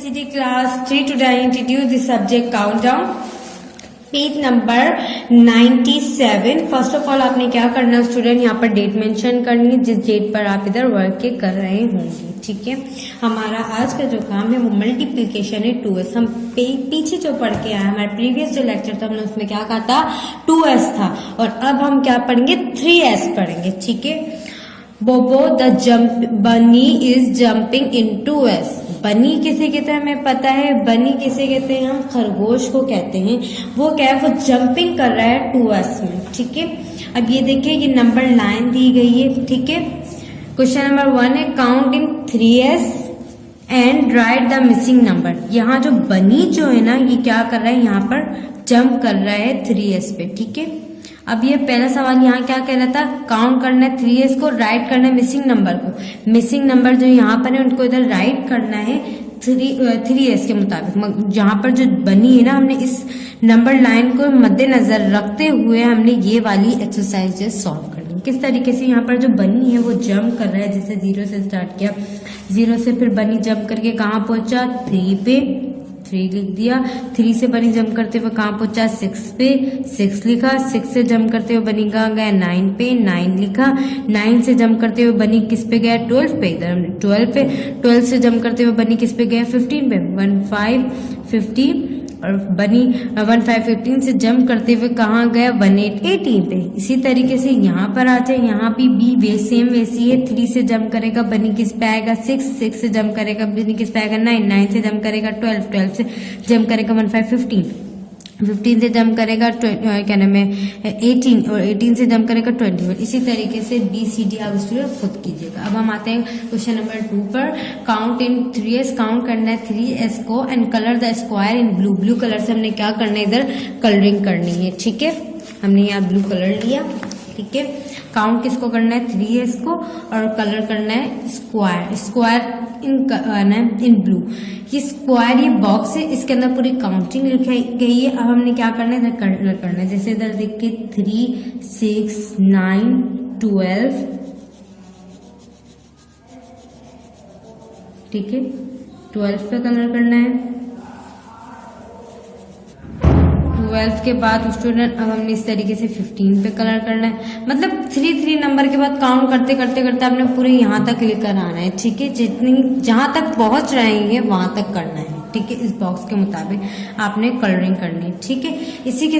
ABCD class 3 today I introduce the subject countdown. Page number 97. First of all आपने क्या करना है student, यहाँ पर डेट मेंशन करनी है जिस डेट पर आप इधर वर्क के कर रहे होंगे. ठीक है, हमारा आज का जो काम है वो मल्टीप्लीकेशन है 2s. हम पीछे जो पढ़ के आए हमारे प्रीवियस जो लेक्चर था हमने उसमें क्या कहा था 2s था, और अब हम क्या पढ़ेंगे 3s पढ़ेंगे. ठीक है, बोबो द बनी इज जंपिंग इन 2s. बनी किसे कहते हैं हमें पता है, बनी किसे कहते हैं हम खरगोश को कहते हैं. वो क्या है, वो जंपिंग कर रहा है 2s में. ठीक है, अब ये देखिए ये नंबर लाइन दी गई है. ठीक है, क्वेश्चन नंबर 1 है count in 3s and right the missing number. यहाँ जो बनी जो है ना ये क्या कर रहा है, यहाँ पर जंप कर रहा है 3s पे. ठीक है, अब ये पहला सवाल यहाँ क्या कह रहा था, काउंट करना है 3s को, राइट करना है मिसिंग नंबर को. मिसिंग नंबर जो यहाँ पर है उनको इधर राइट करना है 3s के मुताबिक. जहाँ पर जो बनी है ना हमने इस नंबर लाइन को मद्देनजर रखते हुए हमने ये वाली एक्सरसाइजेस सॉल्व करनी. किस तरीके से यहाँ पर जो बनी है वो जंप कर रहा है, जैसे 0 से स्टार्ट किया, 0 से फिर बनी जंप करके कहाँ पहुंचा 3 पे, 3 लिख दिया. 3 से बनी जंप करते हुए कहाँ पहुंचा 6 पे, 6 लिखा. 6 से जंप करते हुए बनी कहाँ गया 9 पे, 9 लिखा. 9 से जंप करते हुए बनी किस पे गया 12 पे, इधर हमने 12 पे. 12 से जंप करते हुए बनी किस पे गया 15 पे, 1 5 15, और बनी 1 5 15 से जंप करते हुए कहाँ गया 1 8 18 पे. इसी तरीके से यहाँ पर आ जाए, यहाँ भी बी सेम वैसी है. 3 से जंप करेगा बनी किस पे आएगा 6, 6 से जंप करेगा बनी किस पे आएगा 9, 9 से जंप करेगा 12, 12 से जंप करेगा 1 5 15, 15 से जंप करेगा क्या नाम है 18, और 18 से जंप करेगा 21. इसी तरीके से BCD आप स्टूडेंट खुद कीजिएगा. अब हम आते हैं क्वेश्चन नंबर 2 पर. काउंट इन 3s, काउंट करना है 3s को and colour the square in blue. Blue colour से हमने क्या करना है, इधर कलरिंग करनी है. ठीक है, हमने यहाँ ब्लू कलर लिया. ठीक है, काउंट किसको करना है 3s को, और कलर करना है स्क्वायर. Square in blue. ये स्क्वायर ये बॉक्स है, इसके अंदर पूरी काउंटिंग लिखाई गई है. अब हमने क्या करना है इधर कलर करना है. जैसे इधर देख के 3 6 9 12. ठीक है, 12 पे कलर करना है. 12 के बाद स्टूडेंट अब हमने इस तरीके से 15 पे कलर करना है. मतलब 3 नंबर के बाद काउंट करते करते करते आपने पूरे यहाँ तक लेकर आना है. ठीक है, जितनी जहां तक पहुंच रहेंगे वहां तक करना है. ठीक है, इस बॉक्स के मुताबिक आपने कलरिंग करनी है. ठीक है, इसी के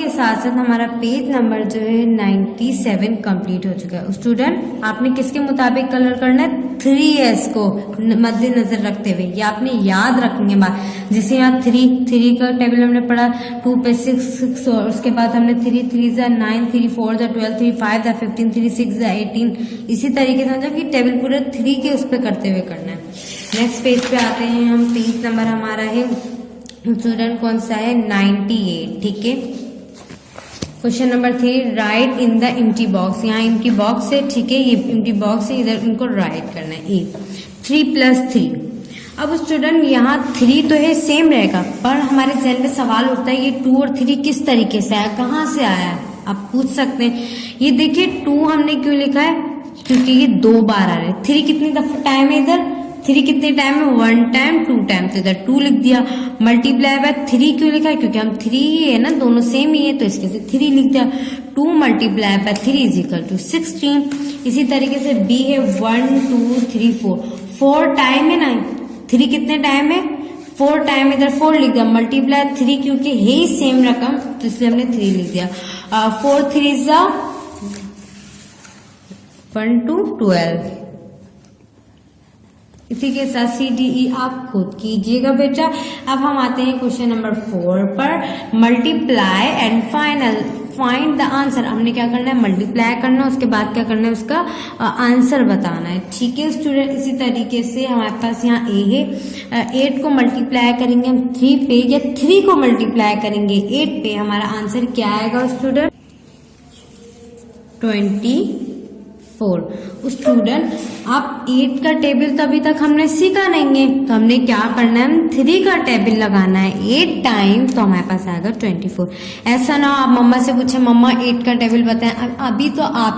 साथ साथ हमारा पेज नंबर जो है 97 कंप्लीट हो चुका है. स्टूडेंट आपने किसके मुताबिक कलर करना है 3s को मद्देनजर रखते हुए. ये आपने याद रखनी है बात. जैसे यहाँ 3 का टेबल हमने पढ़ा, 2 पे 6 और उसके बाद हमने 3 3 9, 3 4 12, 3 5 15, 3 6 18. इसी तरीके से मतलब कि टेबल पूरे 3 के उस पर करते हुए करना है. नेक्स्ट पेज पे आते हैं हम. पेज नंबर हमारा है स्टूडेंट कौन सा है 98. ठीक है, question number 3 right in the empty box. यहाँ एम्प्टी बॉक्स है. ठीक है, ये एम्प्टी बॉक्स है, इधर इनको राइट करना है. 3 + 3. अब स्टूडेंट यहाँ 3 तो है सेम रहेगा, पर हमारे जहन में सवाल उठता है ये 2 और 3 किस तरीके से आया, कहाँ से आया, आप पूछ सकते हैं. ये देखिए 2 हमने क्यों लिखा है, क्योंकि ये 2 बार आ रहे हैं. 3 कितनी दफा टाइम है इधर, 3 कितने टाइम में 1 टाइम 2 टाइम, तो इधर 2 लिख दिया. मल्टीप्लाई बाय 3 क्यों लिखा है, क्योंकि हम 3 ही है ना, दोनों सेम ही है तो इसके से 3 लिख दिया. 2 × 3 = 16. इसी तरीके से B है 1 2 3 4 टाइम है ना. 3 कितने टाइम है 4 टाइम, इधर 4 लिख दिया. मल्टीप्लाई 3 क्योंकि है ही सेम रकम तो इसलिए हमने 3 लिख दिया. 4 3 1 2 12. इसी के साथ CDE आप खुद कीजिएगा बेटा. अब हम आते हैं क्वेश्चन नंबर 4 पर. Multiply and find the answer. हमने क्या करना है मल्टीप्लाई करना है, उसके बाद क्या करना है उसका आंसर बताना है. ठीक है स्टूडेंट, इसी तरीके से हमारे पास यहाँ A है. 8 को मल्टीप्लाई करेंगे हम 3 पे, या 3 को मल्टीप्लाई करेंगे 8 पे, हमारा आंसर क्या आएगा स्टूडेंट 25. 4। स्टूडेंट आप 8 का टेबल तो अभी तक हमने सीखा नहीं है, तो हमने क्या करना है, हम 3 का टेबल लगाना है 8 टाइम, तो हमारे पास आएगा 24। ऐसा ना आप मम्मा से पूछे मम्मा 8 का टेबल बताएं, अभी तो आप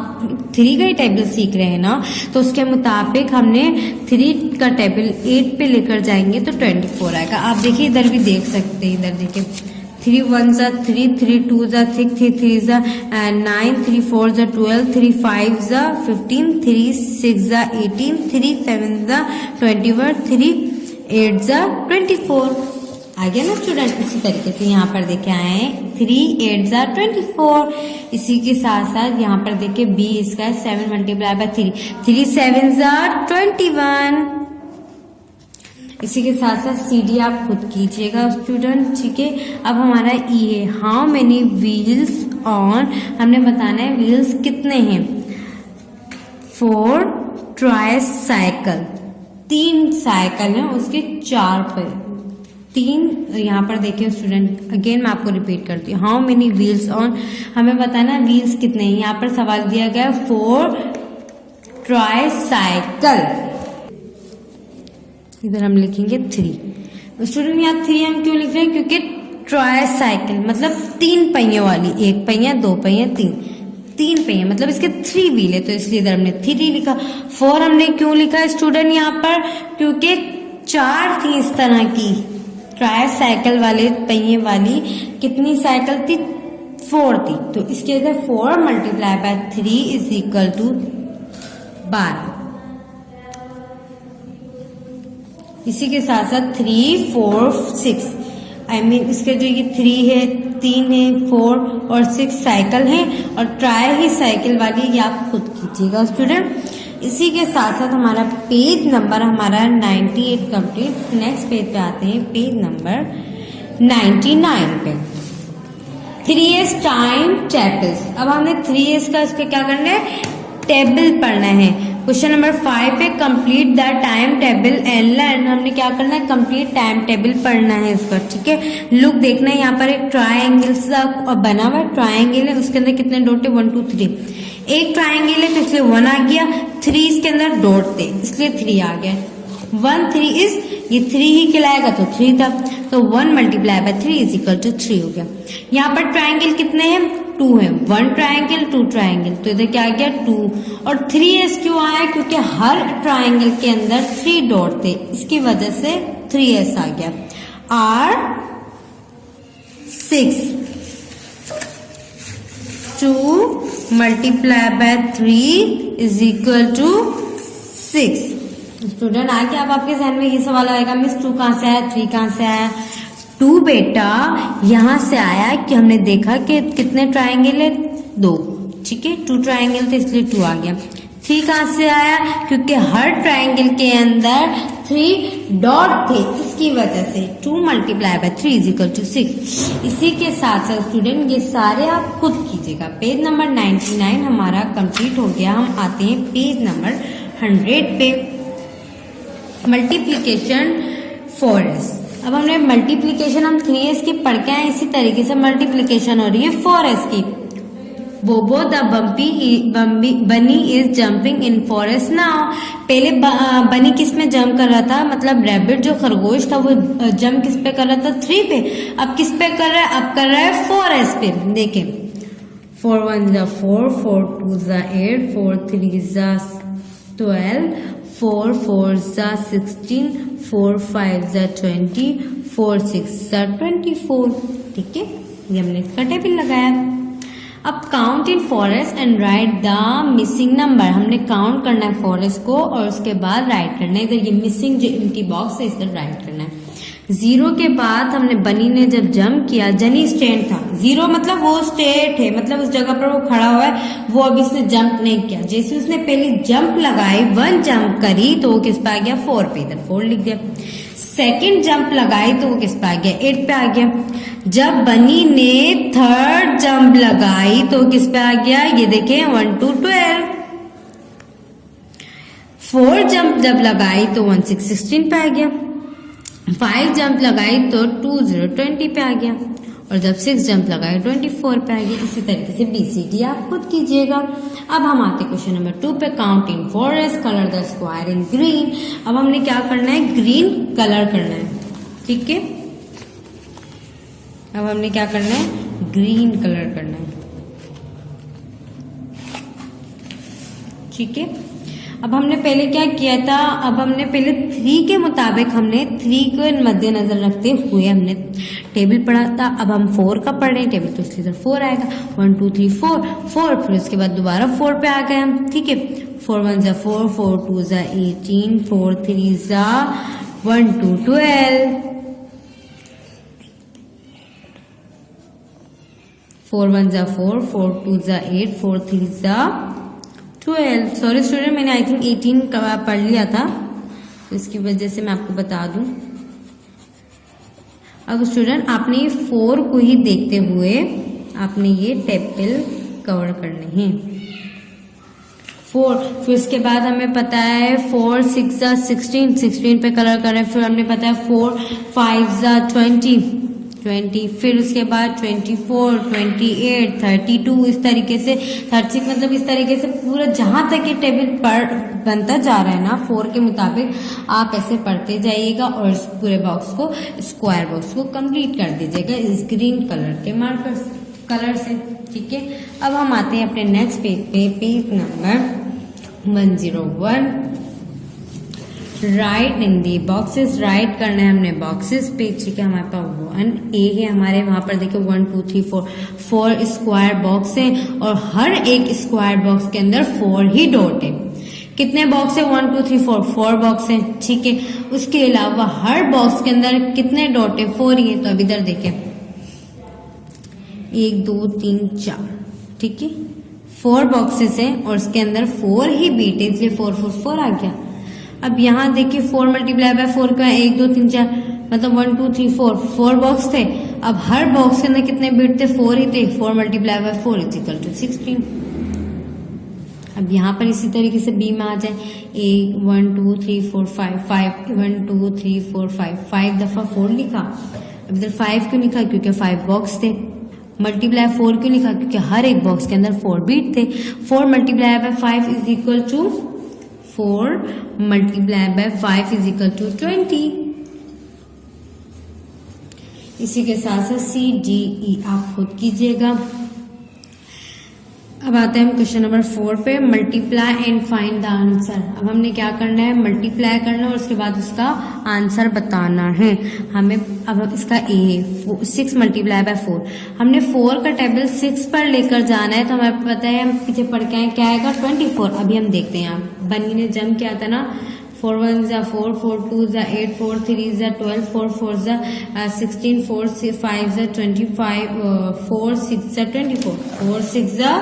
3 का ही टेबल सीख रहे हैं ना, तो उसके मुताबिक हमने 3 का टेबल 8 पे लेकर जाएंगे तो 24 आएगा। आप देखिए इधर भी देख सकते हैं, इधर देखिए 3 1 जा 3, 3 2 जा 6, 3 3 जा 9, 3 4 जा 12, 3 5 जा 15, 3 6 जा 18, 3 7 जा 21, 3 8 जा 24। आ गया ना स्टूडेंट। इसी तरीके से यहाँ पर देखे आए 3 8 जा 24। इसी के साथ साथ यहाँ पर देखे बी इसका 7 मल्टीप्लाई बाय 3, 3 7 जा 21। इसी के साथ साथ CD आप खुद कीजिएगा स्टूडेंट, ठीक है। अब हमारा E है, हाउ मेनी व्हील्स ऑन, हमने बताना है व्हील्स कितने हैं। 4 ट्राइसाइकिल, 3 साइकिल है उसके 4 पे 3। यहाँ पर देखिए स्टूडेंट, अगेन मैं आपको रिपीट करती हूँ, हाउ मेनी व्हील्स ऑन, हमें बताना व्हील्स कितने हैं। यहाँ पर सवाल दिया गया 4 ट्राइसाइकिल, इधर हम लिखेंगे 3। स्टूडेंट यहाँ 3 हम क्यों लिख रहे हैं, क्योंकि ट्राइसाइकिल मतलब 3 पहियों वाली, 1 पहिया 2 पहिया 3 पहिया, मतलब इसके 3 व्हील है, तो इसलिए इधर हमने 3 लिखा। 4 हमने क्यों लिखा स्टूडेंट यहाँ पर, क्योंकि 4 थी इस तरह की ट्राइसाइकिल वाले पहिए वाली, कितनी साइकिल थी, 4 थी, तो इसके अंदर 4 multiply by 3 is equal to 12। इसी के साथ साथ 3 4 6 इसके जो ये 3 है 3 है 4 और 6 साइकिल है, और ट्राई ही साइकिल वाली, ये आप खुद कीजिएगा स्टूडेंट। इसी के साथ साथ हमारा पेज नंबर हमारा 98 कंप्लीट। नेक्स्ट पेज पे आते हैं, पेज नंबर 99 पे। 3s टाइम टेबल्स, अब हमने 3s का इसका क्या करना है, टेबल पढ़ना है। क्वेश्चन नंबर 5 पे complete the time table and learn, हमने क्या करना है, कंप्लीट टाइम टेबल पढ़ना है इसका, ठीक है। लुक देखना है, यहाँ पर एक ट्राइंगल सा बना हुआ है, ट्राइंगल है, उसके अंदर कितने डॉट है, 1 2 3। एक ट्राइंगल है तो इसलिए 1 आ गया, 3 इसके अंदर डॉट थे इसलिए 3 आ गया। 1 3 इज, ये 3 ही कहलाएगा तो 3 था, तो 1 multiply by 3 is equal to 3 हो गया। यहाँ पर ट्राइंगल कितने हैं, 2 है, 1 ट्राइंगल 2 ट्राइंगल, तो इधर क्या आ गया 2। और 3s क्यों आया, क्योंकि हर ट्राइंगल के अंदर 3 डॉट थे, इसकी वजह से 3s आ गया। R 6 2 multiply by 3 is equal to 6। Student आगे अब आपके जहन में ये सवाल आएगा, मिस 2 कहाँ से आया, 3 कहाँ से आया। 2 बेटा यहां से आया कि हमने देखा कि कितने ट्राइंगल है, 2, ठीक है, 2 ट्राइंगल थे इसलिए 2 आ गया। 3 कहां से आया, क्योंकि हर ट्राइंगल के अंदर 3 डॉट थे, इसकी वजह से 2 multiply by 3 is equal to 6। इसी के साथ साथ स्टूडेंट ये सारे आप खुद कीजिएगा। पेज नंबर 99 हमारा कंप्लीट हो गया। हम आते हैं पेज नंबर 100 पे, मल्टीप्लीकेशन 4s। अब हमने मल्टीप्लीकेशन हम 3s की पढ़ के आए, इसी तरीके से मल्टीप्लीकेशन हो रही है 4s की। बोबो द बनी is jumping in forest now. पहले बनी किस में जंप कर रहा था, मतलब रैबिट जो खरगोश था वो जंप किस पे कर रहा था, 3 पे। अब किस पे कर रहा है, अब कर रहा है 4s पे। देखें 4 1 जा 4, 4 2 जा 8, 4 3 जा 12, 4 4 जा 16, 4 5 जा 20, 4 6 जा 24, ठीक है। ये हमने इसका टेबल लगाया। अब count in forest and right the missing number, हमने काउंट करना है फॉरेस्ट को और उसके बाद राइट करना है। इधर ये मिसिंग जो एम्प्टी बॉक्स है इधर राइट करना है। 0 के बाद हमने बनी ने जब जंप किया, जनी स्टैंड था, 0 मतलब वो स्टेट है, मतलब उस जगह पर वो खड़ा हुआ है, वो अभी उसने जंप नहीं किया। जैसे उसने पहली जंप लगाई, 1 जंप करी तो वो किस पे आ गया, 4 पे, इधर 4 लिख दिया। सेकेंड जंप लगाई तो वो किस पे आ गया, 8 पे आ गया। जब बनी ने थर्ड जंप लगाई तो किस पे आ गया, ये देखें 1 2 12। 4 जंप जब लगाई तो 1 6 16 पे आ गया। 5 जंप लगाई तो 2 0 20 पे आ गया। और जब 6 जंप लगाए 24 पे आएगी। इसी तरीके से BCD आप खुद कीजिएगा। अब हम आते क्वेश्चन नंबर 2 पे। Count in forest, colour the square in green. अब हमने क्या करना है, ग्रीन कलर करना है, ठीक है। अब हमने क्या करना है, ग्रीन कलर करना है, ठीक है। अब हमने पहले क्या किया था, अब हमने पहले 3 के मुताबिक हमने 3 को मद्देनजर रखते हुए हमने टेबल पढ़ा था। अब हम 4 का पढ़ रहे हैं टेबल, तो इसलिए 4 आएगा। 1 2 3 4, फिर उसके बाद दोबारा 4 पे आ गए हम, ठीक है। 4 1 ज़ा 4, 4 2 ज़ा 18, 4 3 ज़ा 1 2 12, 4 1 ज़ा 4, 4 2 ज़ा 8, 4 3 ज़ा 12। सॉरी स्टूडेंट, मैंने आई थिंक 18 पढ़ लिया था, तो इसकी वजह से मैं आपको बता दूं। अब स्टूडेंट आपने 4 को ही देखते हुए आपने ये टेबल कवर करने हैं। 4, फिर उसके बाद हमें पता है 4 6 ज़ा 16, 16 पे कलर कर रहे हैं। फिर हमने पता है 4 5 ज़ा 20, 20, फिर उसके बाद 24 28 32, इस तरीके से 36, मतलब इस तरीके से पूरा जहां तक ये टेबल बनता जा रहा है ना 4 के मुताबिक, आप ऐसे पढ़ते जाइएगा और इस पूरे बॉक्स को, स्क्वायर बॉक्स को कंप्लीट कर दीजिएगा इस ग्रीन कलर के मार्कर कलर से, ठीक है। अब हम आते हैं अपने नेक्स्ट पेज पे, पेज नंबर 101। राइट इन दी बॉक्सेस, राइट करना है हमने बॉक्सेस पे, ठीक है। हमारे पास 1 A है, हमारे वहां पर देखिए 1 2 3 4 स्क्वायर बॉक्स है और हर एक स्क्वायर बॉक्स के अंदर 4 ही डॉट है। कितने बॉक्स है, 1 2 3 4 बॉक्स है, ठीक है। उसके अलावा हर बॉक्स के अंदर कितने डॉट है, 4 ही है। तो अब इधर देखें 1 2 3 4, ठीक है। 4 बॉक्सेस है और उसके अंदर 4 ही बीट है, इसलिए 4 4 4 आ गया। अब यहाँ देखिए 4 मल्टीप्लाई बाय 4 का 1 2 3 4, मतलब 1 2 3 4 बॉक्स थे। अब हर बॉक्स के अंदर कितने बिट थे, 4 ही थे। 4 multiply by 4 is equal to 16। अब यहाँ पर इसी तरीके से बी में आ जाए 1 2 3 4 5 1 2 3 4 5 दफा 4 लिखा। अब इधर 5 क्यों लिखा, क्योंकि 5 बॉक्स थे। मल्टीप्लाई 4 क्यों लिखा, क्योंकि हर एक बॉक्स के अंदर 4 बीट थे। 4 multiply by 5 is equal to 4 multiply by 5 is equal to 20। इसी के साथ साथ CDE आप खुद कीजिएगा। अब आते हैं हम क्वेश्चन नंबर 4 पे। Multiply and find the answer. अब हमने क्या करना है, मल्टीप्लाई करना है और उसके बाद उसका आंसर बताना है हमें। अब इसका A है 6 मल्टीप्लाई बाय 4। हमने 4 का टेबल 6 पर लेकर जाना है, तो हमें पता है हम पीछे पढ़ के आए क्या आएगा 24। अभी हम देखते हैं, यहाँ बनी ने जम क्या था ना, 4 1 ज़ा 4, 4 2 ज़ा 8, 4 3 ज़ा 12, 4 4 ज़ा 16, 4 5 ज़ा 25, 4 6 ज़ा 24, 4 6 ज़ा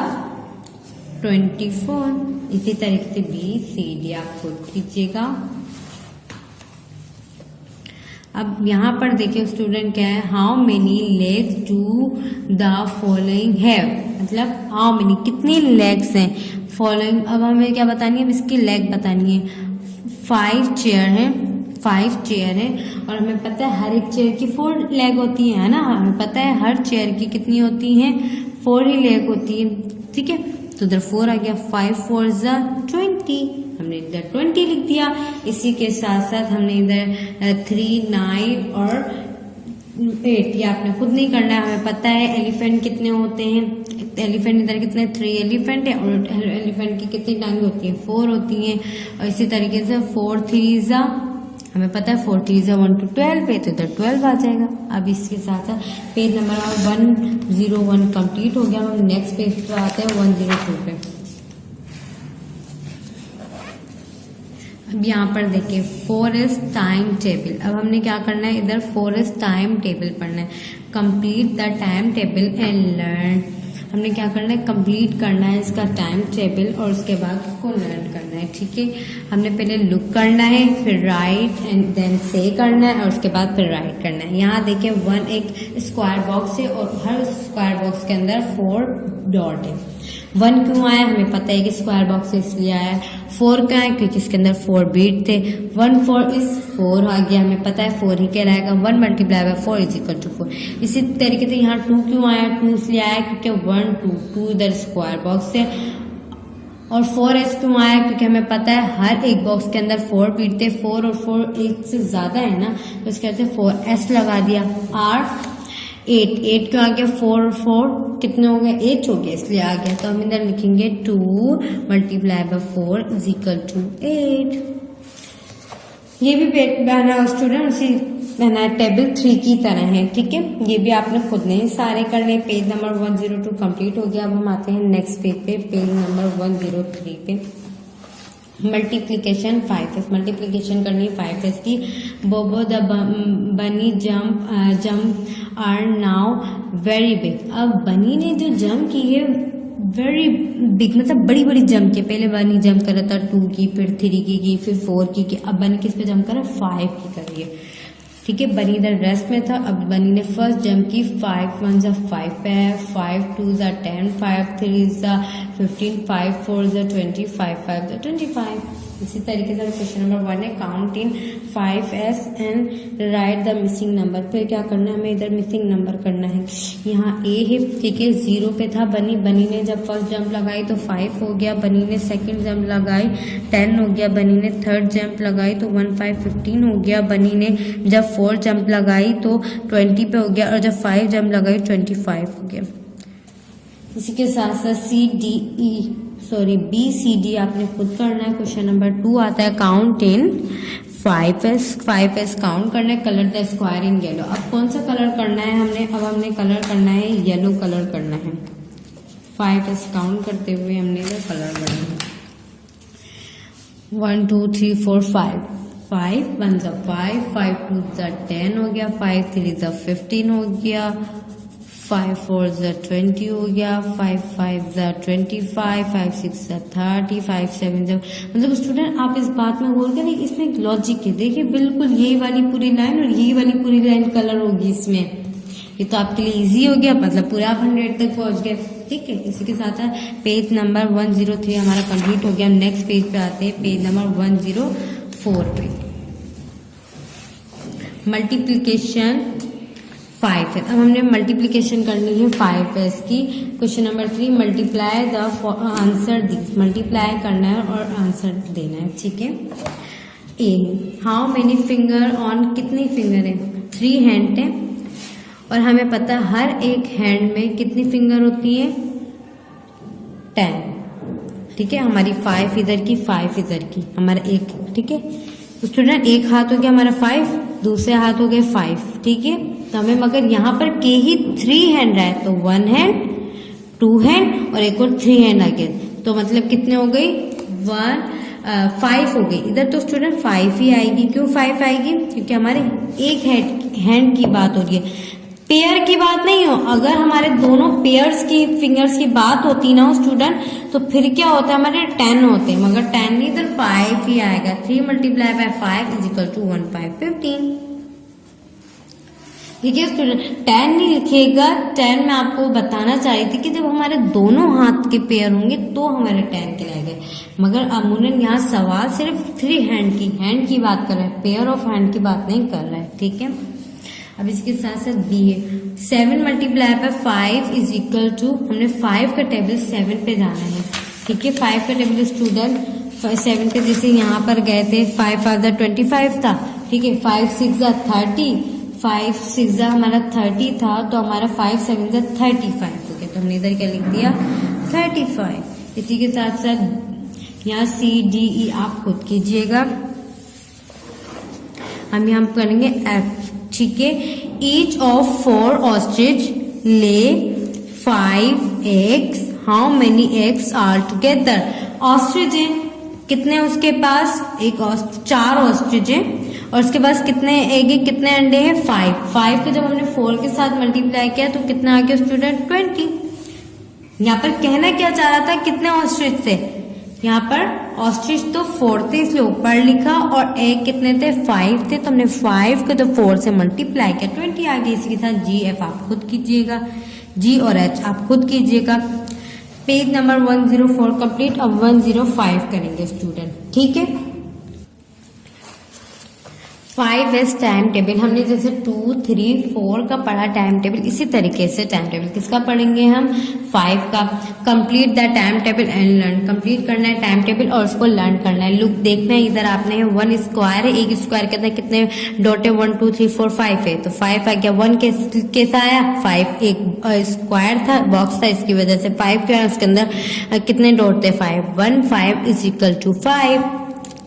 24। इसी तरीके से BCD आप खुद कीजिएगा। अब यहाँ पर देखिए स्टूडेंट क्या है, how many legs do the following have, मतलब हाउ मेनी कितनी लेग्स हैं फॉलोइंग। अब हमें क्या बतानी है, इसकी लेग बतानी है। 5 चेयर है, 5 चेयर है और हमें पता है हर एक चेयर की 4 लेग होती है ना। हमें पता है हर चेयर की कितनी होती है, 4 ही लेग होती है, ठीक है। तो इधर 4 आ गया, 5 4 ज़ा 20, हमने इधर 20 लिख दिया। इसी के साथ साथ हमने इधर 3 9 और 8, ये आपने खुद नहीं करना है। हमें पता है एलिफेंट कितने होते हैं, एलिफेंट इधर कितने 3 एलिफेंट है और एलिफेंट की कितनी टांगे होती हैं, 4 होती हैं। और इसी तरीके से 4 3 ज़ा, हमें पता है 4 3 ज़ा 1 to 12 है, तो इधर 12 आ जाएगा। अब इसके साथ साथ पेज नंबर 101 कंप्लीट हो गया। हम नेक्स्ट पेज पे आते हैं 102 पे। अब यहाँ पर देखिए फॉरेस्ट टाइम टेबल। अब हमने क्या करना है, इधर फॉरेस्ट टाइम टेबल पढ़ना है। Complete the time table and learn. हमने क्या करना है, कंप्लीट करना है इसका टाइम टेबल और उसके बाद उसको लर्न करना है, ठीक है। हमने पहले लुक करना है, फिर राइट एंड देन से करना है और उसके बाद फिर राइट करना है। यहाँ देखिए 1 एक स्क्वायर बॉक्स है और हर स्क्वायर बॉक्स के अंदर 4 डॉट है। 1 क्यों आया, हमें पता है कि स्क्वायर बॉक्स से इसलिए आया। 4 क्यों आया, क्योंकि इसके अंदर 4 बीट थे। 1 4 इज 4 आ गया, हमें पता है 4 ही कहलाएगा। 1 multiply by 4 is equal to 4। इसी तरीके से यहाँ 2 क्यों आया, 2 इसलिए आया क्योंकि 1 2 इधर स्क्वायर बॉक्स है। और 4s क्यों आया, क्योंकि हमें पता है हर एक बॉक्स के अंदर 4 बीट थे। 4 और 4 एक से ज्यादा है ना, तो इसके वजह से 4s लगा दिया। R 8 क्यों आ गया, 4 और 4 कितने हो गए, 8 हो गया, इसलिए आ गया। तो हम इधर लिखेंगे 2 multiply by 4 is equal to 8। ये भी बना स्टूडेंट उसी बना टेबल 3 की तरह है, ठीक है। ये भी आपने खुद ने सारे करने। पेज नंबर 102 कंप्लीट हो गया। अब हम आते हैं नेक्स्ट पेज पे, पेज नंबर 103 पे। मल्टीप्लीकेशन 5s, मल्टीप्लीकेशन करनी है 5s की। Bobo the bunny jump are now very big. अब बनी ने जो जंप की है वेरी बिग, मतलब बड़ी बड़ी जंप की। पहले बनी जंप कर रहा था 2 की, फिर 3 की, फिर 4 की। अब बनी किस पे जंप कर रहा है, 5 की कर रही है, ठीक है। बनी इधर रेस्ट में था। अब बनी ने फर्स्ट जंप की, 5 1 जा 5 पे है, 5 2 जा 10, 5 3 जा 15, 5 4 जा 20, 5 5 जा 25। इसी तरीके से क्वेश्चन नंबर 1 है, count in 5s and right the missing number. फिर क्या करना है, हमें इधर मिसिंग नंबर करना है। यहाँ a है, ठीक है, 0 पे था बनी ने जब फर्स्ट जंप लगाई तो 5 हो गया। बनी ने सेकंड जंप लगाई 10 हो गया। बनी ने थर्ड जंप लगाई तो 1 5 15 हो गया। बनी ने जब 4 जंप लगाई तो 20 पे हो गया, और जब 5 जंप लगाई 25 हो गया। इसी के साथ साथ बी सी डी आपने खुद करना है। क्वेश्चन नंबर 2 आता है, काउंट इन 5s काउंट करना है, colour the square in yellow. अब कौन सा कलर करना है हमने, अब हमने कलर करना है येलो कलर करना है। 5s काउंट करते हुए हमने इधर कलर करना है। 1 2 3 4 5 5 1 जा 5, 5 2 जा 10 हो गया, 5 3 जा 15 हो गया, 5 4 जा 20 हो गया, 5 5 जा 25, 5 6 जा 30, 5 7 जा, मतलब स्टूडेंट आप इस बात में बोल करें, इसमें एक लॉजिक है। देखिए बिल्कुल यही वाली पूरी लाइन और यही वाली पूरी लाइन कलर होगी इसमें। ये तो आपके लिए इजी हो गया, मतलब पूरा आप 100 तक पहुंच गए, ठीक है। इसी के साथ पेज नंबर 103 हमारा कंप्लीट हो गया। नेक्स्ट पेज पे आते हैं, पेज नंबर 104 पे। मल्टीप्लीकेशन 5 है। अब हमने मल्टीप्लीकेशन करनी है 5s की। Question number 3, multiply the answer this. Multiply करना है और आंसर देना है, ठीक है। ए, हाउ मेनी फिंगर ऑन, कितनी फिंगर है, 3 हैंड है, और हमें पता है हर एक हैंड में कितनी फिंगर होती है, 10, ठीक है। हमारी 5 इधर की, 5 इधर की, हमारा एक, ठीक है। तो स्टूडेंट एक हाथ हो गया हमारा 5, दूसरे हाथ हो गए 5, ठीक है। तो हमें मगर यहाँ पर के ही 3 हैंड रहा है, तो 1 हैंड, 2 हैंड और एक और 3 हैंड आ गया, तो मतलब कितने हो गई, 5 हो गई। इधर तो स्टूडेंट 5 ही आएगी। क्यों 5 आएगी, क्योंकि हमारे एक हैंड की बात हो रही है, पेयर की बात नहीं हो। अगर हमारे दोनों पेयर्स की फिंगर्स की बात होती ना स्टूडेंट, तो फिर क्या होता है, हमारे 10 होते हैं, मगर 10 नहीं, इधर 5 ही आएगा। 3 multiply by 5 is equal to 1 5 15, ठीक है स्टूडेंट। 10 नहीं लिखेगा, 10 मैं आपको बताना चाह रही थी कि जब हमारे दोनों हाथ के पेयर होंगे तो हमारे 10 कहलाएंगे, मगर अमूनन यहाँ सवाल सिर्फ 3 हैंड की बात कर रहा है, पेयर ऑफ हैंड की बात नहीं कर रहा है, ठीक है। अब इसके साथ साथ बी है, 7 multiply by 5 is equal to, हमने 5 का टेबल 7 पे जाना है, ठीक है। 5 का टेबल स्टूडेंट 7 पे, जैसे यहाँ पर गए थे 5 5 जा 25 था, ठीक है। 5 6 जा 30, 5 6 जा हमारा 30 था, तो हमारा 5 7 जा 35 हो गया, तो हमने इधर क्या लिख दिया 35। इसी के साथ साथ यहाँ सी डी ई आप खुद कीजिएगा, हम यहाँ करेंगे एफ, ठीक है। Each of 4 ostrich lay 5 eggs, how many eggs are together. Ostrich है, कितने उसके पास, 4 ऑस्ट्रिच है, और उसके पास कितने एग है, कितने अंडे हैं, 5 को जब हमने 4 के साथ मल्टीप्लाई किया तो कितना आ गया स्टूडेंट 20। यहाँ पर कहना क्या चाह रहा था, कितने ऑस्ट्रिच थे, यहाँ पर ऑस्ट्रिच तो 4 थे इसलिए ऊपर लिखा, और एग कितने थे, 5 थे, तो हमने 5 को जब 4 से मल्टीप्लाई किया 20 आ गया। इसी के साथ जी एफ आप खुद कीजिएगा, जी और एच आप खुद कीजिएगा। Page number 104 complete. अब 105 करेंगे स्टूडेंट, ठीक है। 5S टाइम टेबल, हमने जैसे 2, 3, 4 का पढ़ा टाइम टेबल, इसी तरीके से टाइम टेबल किसका पढ़ेंगे हम, 5 का। Complete the time table and learn, complete करना है टाइम टेबल और उसको लर्न करना है। लुक देखना है, इधर आपने 1 स्क्वायर है, एक स्क्वायर के अंदर कितने डॉट है, 1 2 3 4 5 है, तो 5 आ गया। 1 कैसा आया, 5 एक स्क्वायर था, बॉक्स था, इसकी वजह से 5 क्या है, उसके अंदर कितने डॉट थे, 5। 1 5 इज इक्वल टू 5,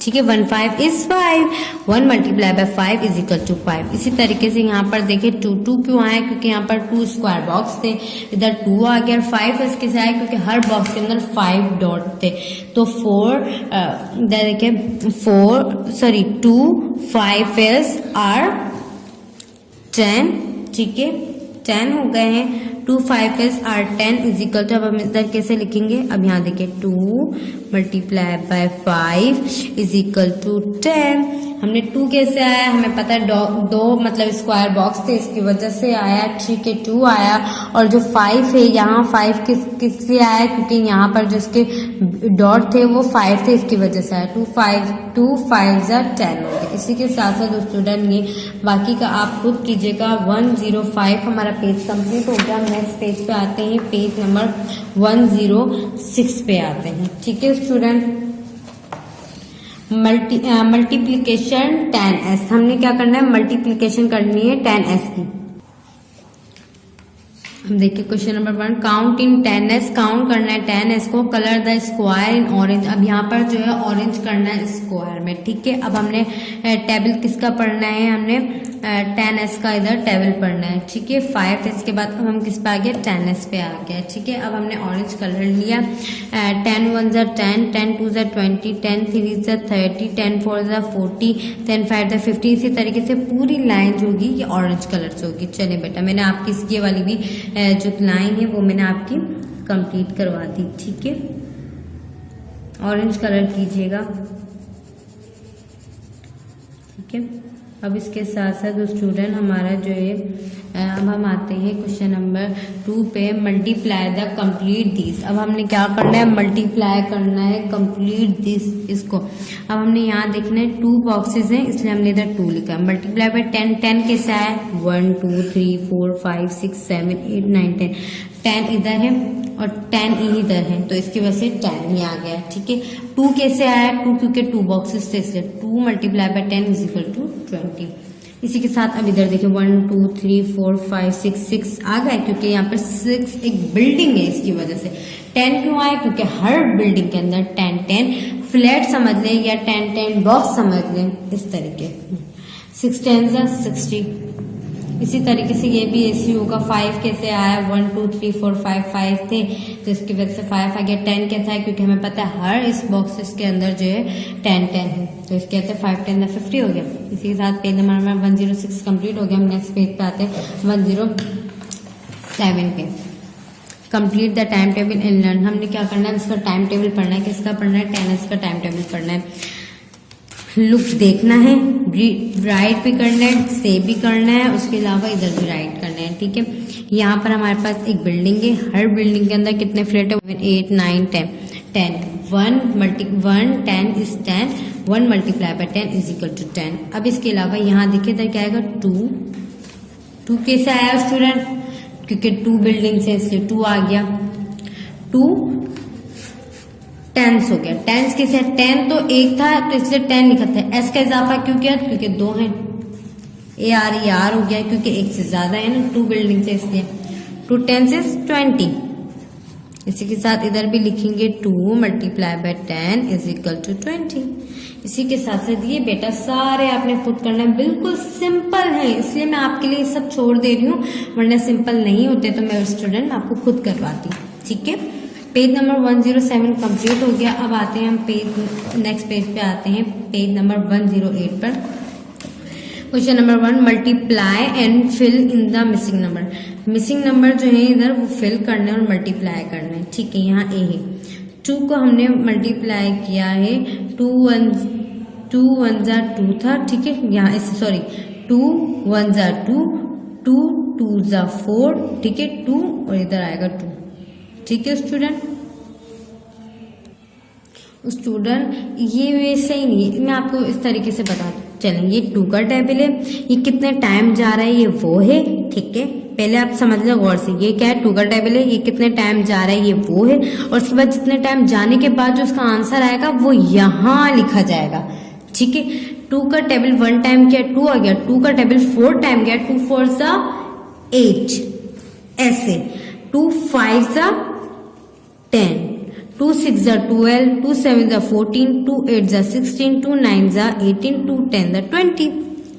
ठीक है। 1 5 is 5, 1 multiply by 5 is equal to 5। इसी तरीके से यहाँ पर देखिए 2 2 क्यों आया, क्योंकि यहाँ पर 2 स्क्वायर बॉक्स थे, इधर 2 आ गया। 5 इसके से आया क्योंकि हर बॉक्स के अंदर 5 डॉट थे, तो 4 देखिए 2 5 इज आर 10, ठीक है, 10 हो गए हैं। 2 5 is are 10 is equal to, अब हम इधर कैसे लिखेंगे, अब यहाँ देखिए 2 multiply by 5 is equal to 10। हमने 2 कैसे आया, हमें पता है दो मतलब स्क्वायर बॉक्स थे, इसकी वजह से आया, ठीक है। 2 आया, और जो 5 है यहाँ 5 किससे आया, क्योंकि यहाँ पर जो इसके डॉट थे वो 5 थे, इसकी वजह से आया। 2 5 10 हो गया। इसी के साथ साथ स्टूडेंट ये बाकी का आप खुद कीजिएगा। 105 हमारा पेज कंप्लीट हो गया। नेक्स्ट पेज पे आते हैं, पेज नंबर 106 पे आते हैं, ठीक है स्टूडेंट। मल्टीप्लीकेशन 10s, हमने क्या करना है, मल्टीप्लीकेशन करनी है 10s की। हम देखिए question number 1, count in 10s, count करना है 10s को। Colour the square in orange, अब यहाँ पर जो है ऑरेंज करना है स्क्वायर में, ठीक है। अब हमने टेबल किसका पढ़ना है, हमने 10s का इधर टेबल पढ़ना है, ठीक है। 5 इसके बाद अब हम किस पे आ गए, 10s पे आ गया, ठीक है। अब हमने ऑरेंज कलर लिया। 10 1 ज़ा 10, 10 2 ज़ा 20, 10 3 ज़ा 30, 10 4 ज़ा 40, 10 5 ज़ा 50। इसी तरीके से पूरी लाइन जो होगी ये ऑरेंज कलर से होगी। चलिए बेटा, मैंने आपकी इसकी वाली भी जो लाइन है वो मैंने आपकी कंप्लीट करवा दी, ठीक है। ऑरेंज कलर कीजिएगा, ठीक है। अब इसके साथ साथ स्टूडेंट हमारा जो है, अब हम आते हैं क्वेश्चन नंबर 2 पे, मल्टीप्लाई द कंप्लीट दिस। अब हमने क्या करना है, मल्टीप्लाई करना है कंप्लीट दिस, इसको। अब हमने यहाँ देखना है 2 बॉक्सेस हैं, इसलिए हमने इधर 2 लिखा है। मल्टीप्लाई बाय 10, 10 कैसे आया, 1 2 3 4 5 6 7 8 9 10, 10 इधर है और 10 इधर है, तो इसकी वजह से 10 ही आ गया, ठीक है। 2 कैसे आया, 2 क्योंकि 2 बॉक्सेस थे, इसलिए 2 multiply by 10 is equal to 20। इसी के साथ अब इधर देखिए 1 2 3 4 5 6 आ गए, क्योंकि यहाँ पर 6 एक बिल्डिंग है, इसकी वजह से। 10 क्यों आया, क्योंकि हर बिल्डिंग के अंदर 10 10 फ्लैट समझ लें या 10 10 बॉक्स समझ लें, इस तरीके। 6 10 ज़ा 60। इसी तरीके से ये भी ऐसी होगा। 5 कैसे आया, 1 2 3 4 5 थे, तो इसकी वजह से 5 आ गया। 10 कैसा है, क्योंकि हमें पता है हर इस बॉक्सेस के अंदर जो है 10 10 है, तो इसके कहते हैं 5 10 50 हो गया। इसी के साथ पेज नंबर 106 कंप्लीट हो गया। हम नेक्स्ट पेज पे आते हैं 107 पे, complete the time table and learn. हमने क्या करना है, इसका टाइम टेबल पढ़ना है, किसका पढ़ना है, 10s का टाइम टेबल पढ़ना है। लुक देखना है, राइट भी करना है, से भी करना है, उसके अलावा इधर भी राइट करना है, ठीक है। यहाँ पर हमारे पास एक बिल्डिंग है, हर बिल्डिंग के अंदर कितने फ्लैट है, 8 9 10 10 1 10 is 10, 1 multiply by 10 is equal to 10। अब इसके अलावा यहाँ देखिए इधर क्या आएगा, 2 कैसे आया स्टूडेंट, क्योंकि 2 बिल्डिंग से इसलिए 2 आ गया। 2 10 हो गया। 10 कैसे, 10 तो एक था तो इसलिए 10 लिखा था। s का इजाफा क्यों किया, क्योंकि 2 है, AR हो गया, क्योंकि एक से ज्यादा है ना 2 बिल्डिंग से, इसलिए 2 10 इज 20। इसी के साथ इधर भी लिखेंगे 2 multiply by 10 is equal to 20। इसी के साथ साथ ये बेटा सारे आपने खुद करना है, बिल्कुल सिंपल है, इसलिए मैं आपके लिए सब छोड़ दे रही हूँ, वरना सिंपल नहीं होते तो मैं स्टूडेंट आपको खुद करवाती, ठीक है। पेज नंबर 107 कंप्लीट हो गया। अब आते हैं हम नेक्स्ट पेज पे आते हैं, पेज नंबर 108 पर। Question number 1, multiply and fill in the missing number. Missing number जो है इधर वो फिल करना है और मल्टीप्लाई करना है, ठीक है। यहाँ ए है, 2 को हमने मल्टीप्लाई किया है, 2 1 ज़ा 2 था, ठीक है। यहाँ इससे सॉरी 2 1 ज़ा 2, 2 2 ज़ा 4, ठीक है, 2 और इधर आएगा 2, ठीक है स्टूडेंट। स्टूडेंट ये वैसे ही नहीं, मैं आपको इस तरीके से बता दूं। चलें, ये 2 का टेबल है, ये कितने टाइम जा रहा है ये वो है, ठीक है। पहले आप समझ लो गौर से, ये क्या है 2 का टेबल है, ये कितने टाइम जा रहा है ये वो है, और उसके बाद जितने टाइम जाने के बाद जो उसका आंसर आएगा वो यहाँ लिखा जाएगा, ठीक है। 2 का टेबल 1 टाइम किया 2 आ गया, 2 का टेबल 4 टाइम गया, 2 4 सा 8, ऐसे 2 5 सा 10, 2 6 जा 12, 2 7 जा 14, 2 8 जा 16, 2 9 जा 18, 2 10 जा 20।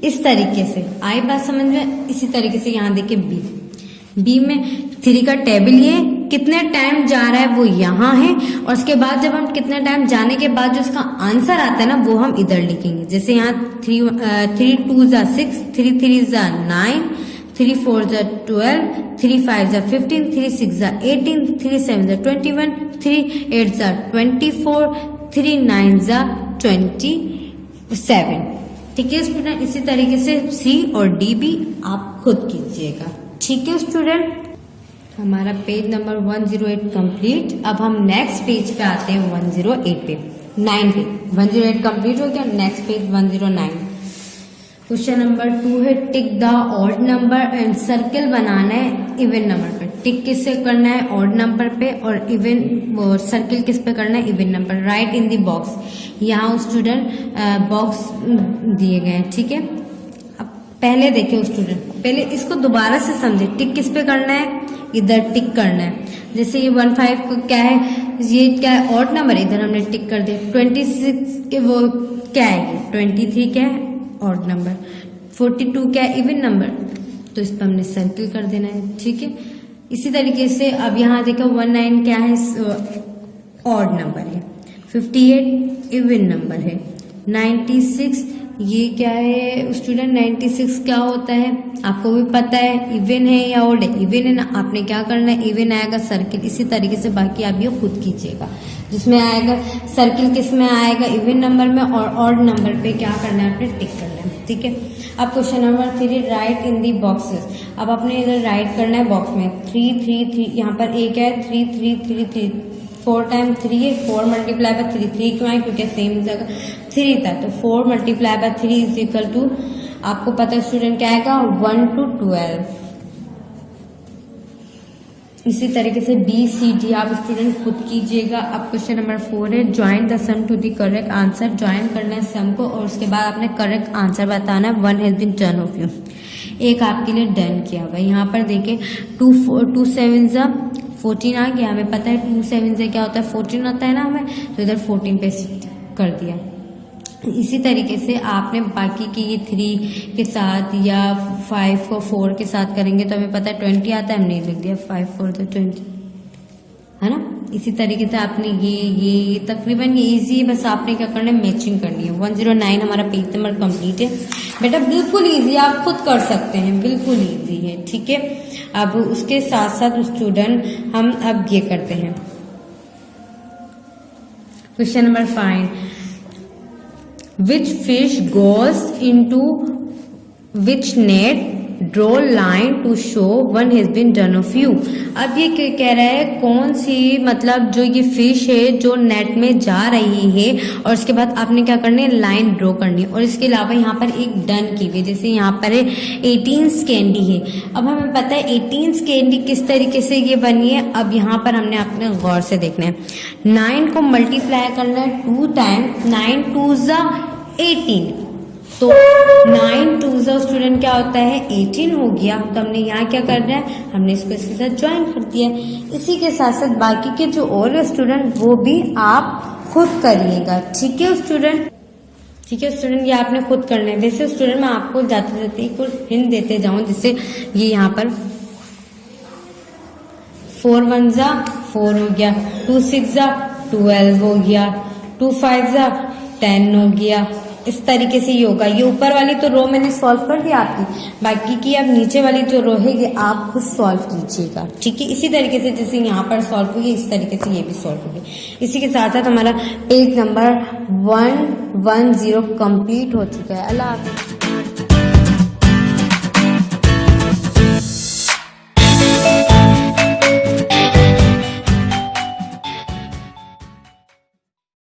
इस तरीके से आई बात समझ में। इसी तरीके से यहाँ देखिए बी में 3 का टेबल, ये कितने टाइम जा रहा है वो यहाँ है, और उसके बाद जब हम कितने टाइम जाने के बाद जो उसका आंसर आता है ना वो हम इधर लिखेंगे। जैसे यहाँ 3 2 जा 6, 3 3 जा 9, 3 4 जा 12, 3 5 जा 15, 3 6 जा 18, 3 7 जा 21, 3 8 जा 24, 3 9 जा 27। ठीक है स्टूडेंट, इसी तरीके से सी और डी भी आप खुद कीजिएगा। ठीक है स्टूडेंट, हमारा पेज नंबर 108 कंप्लीट। अब हम नेक्स्ट पेज पे आते हैं 108 पे, 9 पे। 108 कंप्लीट हो गया, नेक्स्ट पेज 109। क्वेश्चन नंबर 2 है, tick the odd number and circle बनाना है इवन नंबर पे। टिक किससे करना है? ऑड नंबर पे, और इवन सर्किल किस पे करना है? Even number. Right in the box. यहाँ स्टूडेंट बॉक्स दिए गए हैं, ठीक है। अब पहले देखिए स्टूडेंट, पहले इसको दोबारा से समझे। टिक किस पे करना है? इधर टिक करना है। जैसे ये 15 को क्या है, ये क्या है? ऑड नंबर, इधर हमने टिक कर दिया। 26 के वो क्या है? 23 क्या है? Odd number. 42 क्या है? इवन नंबर, तो इस पर हमने सर्किल कर देना है, ठीक है। इसी तरीके से अब यहाँ देखो 19 क्या है? ऑड नंबर है। 58 इवन नंबर है। 96 ये क्या है स्टूडेंट? 96 क्या होता है आपको भी पता है, इवन है या ऑड है? इवन है ना, आपने क्या करना है? इवन आएगा सर्किल। इसी तरीके से बाकी आप ये खुद कीजिएगा। जिसमें आएगा सर्किल किस में आएगा? इवन नंबर में, और ऑड नंबर पे क्या करना है? आपने टिक करना है, ठीक है। अब क्वेश्चन नंबर 3, राइट इन दी बॉक्सेस। अब आपने इधर राइट करना है बॉक्स में 3 3 3। यहाँ पर एक है 3 3 3 3, 4 टाइम 3 है, 4 मल्टीप्लाई बाय 3। 3 क्यों है? क्योंकि सेम जगह 3 था, तो 4 multiply by 3 is equal to, आपको पता है स्टूडेंट क्या आएगा? 1 to 12। इसी तरीके से बी सी डी आप स्टूडेंट खुद कीजिएगा। अब क्वेश्चन नंबर 4 है, join the sum to the correct answer. Join करना है सम को, और उसके बाद आपने करेक्ट आंसर बताना है। 1 has been done of you, एक आपके लिए डन किया हुआ। यहाँ पर देखिए 2 7 जा 14 आ गया। हमें पता है 2 7 से क्या होता है? 14 होता है ना हमें, तो इधर 14 पे कर दिया। इसी तरीके से आपने बाकी के ये 3 के साथ या 5 को 4 के साथ करेंगे तो हमें पता है 20 आता है, हमने लिख दिया 5 4 तो 20, है ना। इसी तरीके से आपने ये तकरीबन ये इजी है, बस आपने क्या करना है? मैचिंग करनी है। 109 हमारा पेज नंबर कंप्लीट है बेटा, बिल्कुल इजी, आप खुद कर सकते हैं, बिल्कुल इजी है, ठीक है। अब उसके साथ साथ स्टूडेंट हम अब ये करते हैं question number 5, which fish goes into which net? Draw line to show one has been done of you। अब ये कह रहा है कौन सी, मतलब जो ये फिश है जो नेट में जा रही है, और उसके बाद आपने क्या करना है? लाइन ड्रॉ करनी है। और इसके अलावा यहाँ पर एक डन की हुई, जैसे यहाँ पर है 18 कैंडी है। अब हमें पता है 18 कैंडी किस तरीके से ये बनी है। अब यहाँ पर हमने अपने गौर से देखना है, 9 को मल्टीप्लाई करना है 2 टाइम, 9 2 जा 18, तो 9 2 जा स्टूडेंट क्या होता है? 18 हो गया। तो हमने यहाँ क्या करना है? हमने इसको इसके साथ ज्वाइन कर दिया। इसी के साथ साथ बाकी के जो और स्टूडेंट वो भी आप खुद करिएगा, ठीक है स्टूडेंट। ठीक है स्टूडेंट, ये आपने खुद करना है। वैसे स्टूडेंट मैं आपको जाते जाते एक हिंट देते जाऊं, जिससे ये यहाँ पर 4 1 जा 4 हो गया, 2 6 जा 12 हो गया, 2 5 जा 10 हो गया। इस तरीके से ये होगा। ये ऊपर वाली तो रो मैंने सॉल्व कर दिया आपकी, बाकी की अब नीचे वाली जो रो है ये आप खुद सॉल्व कीजिएगा, ठीक है। इसी तरीके से जैसे यहाँ पर सॉल्व होगी, इस तरीके से ये भी सॉल्व होगी। इसी के साथ साथ हमारा पेज नंबर 110 कंप्लीट हो चुका है। अल्लाह हाफ़िज़।